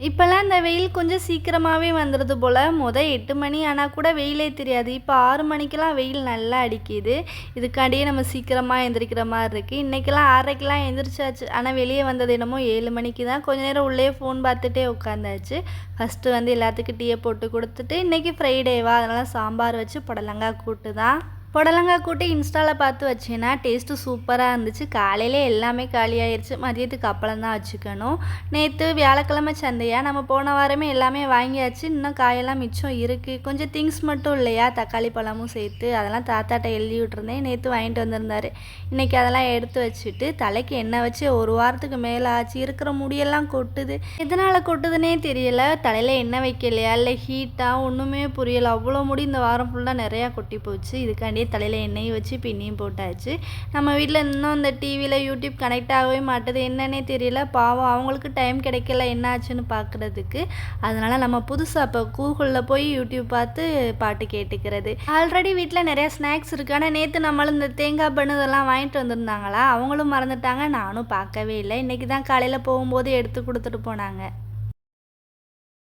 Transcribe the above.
இப்போல்லாம் இந்த வெயில் கொஞ்சம் சீக்கிரமாகவே வந்துடுது போல். 8 மணி ஆனால் கூட வெயிலே தெரியாது. இப்போ 6 மணிக்கெல்லாம் வெயில் நல்லா அடிக்குது. இதுக்காண்டியே நம்ம சீக்கிரமாக எந்திரிக்கிற மாதிரி இருக்குது. இன்றைக்கெல்லாம் 6:30க்கெல்லாம் எந்திரிச்சாச்சு. ஆனால் வெளியே வந்தது என்னமோ 7 மணிக்கு தான். கொஞ்ச நேரம் உள்ளே ஃபோன் பார்த்துட்டே உட்காந்தாச்சு. ஃபஸ்ட்டு எல்லாத்துக்கும் டீயை போட்டு கொடுத்துட்டு, இன்றைக்கி ஃப்ரைடேவா அதனால் சாம்பார் வச்சு புடலங்காய் கூட்டு தான். புடலங்காய் கூட்டு இன்ஸ்டாவில் பார்த்து வச்சேன்னா டேஸ்ட்டு சூப்பராக இருந்துச்சு. காலையிலே எல்லாமே காலியாயிருச்சு. மதியத்துக்கு அப்பளம் தான் வச்சுக்கணும். நேற்று வியாழக்கிழமை சந்தையா, நம்ம போன வாரமே எல்லாமே வாங்கியாச்சு. இன்னும் காயெல்லாம் மிச்சம் இருக்குது. கொஞ்சம் திங்ஸ் மட்டும் இல்லையா, தக்காளி பழமும் சேர்த்து அதெல்லாம் தாத்தாட்ட எழுதி விட்டுருந்தேன். நேற்று வாங்கிட்டு வந்திருந்தாரு. இன்றைக்கி அதெல்லாம் எடுத்து வச்சுட்டு தலைக்கு எண்ணெய் வச்சு ஒரு வாரத்துக்கு மேலே ஆச்சு. இருக்கிற முடியெல்லாம் கொட்டுது. எதனால் கொட்டுதுன்னே தெரியல. தலையில் எண்ணெய் வைக்கலையா இல்லை ஹீட்டாக ஒன்றுமே புரியலை. அவ்வளோ முடி இந்த வாரம் ஃபுல்லாக நிறையா கொட்டி போச்சு. இதுக்காண்டி தலையில் எண்ணெய் வச்சு பின்னியும் போட்டாச்சு. நம்ம வீட்டில் இன்னும் இந்த டிவியில் யூடியூப் கனெக்ட் ஆகவே மாட்டுது. என்னன்னே தெரியல. பாவம் அவங்களுக்கு டைம் கிடைக்கல என்ன ஆச்சுன்னு பார்க்குறதுக்கு. அதனால் நம்ம புதுசாக இப்போ கூகுளில் போய் யூடியூப் பார்த்து பாட்டு கேட்டுக்கிறது. ஆல்ரெடி வீட்டில் நிறையா ஸ்நாக்ஸ் இருக்குது. ஆனால் நேற்று நம்மளும் இந்த தேங்காய் பண்ணு இதெல்லாம் வாங்கிட்டு வந்திருந்தாங்களா, அவங்களும் மறந்துட்டாங்க. நானும் பார்க்கவே இல்லை. இன்றைக்கி தான் காலையில் போகும்போது எடுத்து கொடுத்துட்டு போனாங்க.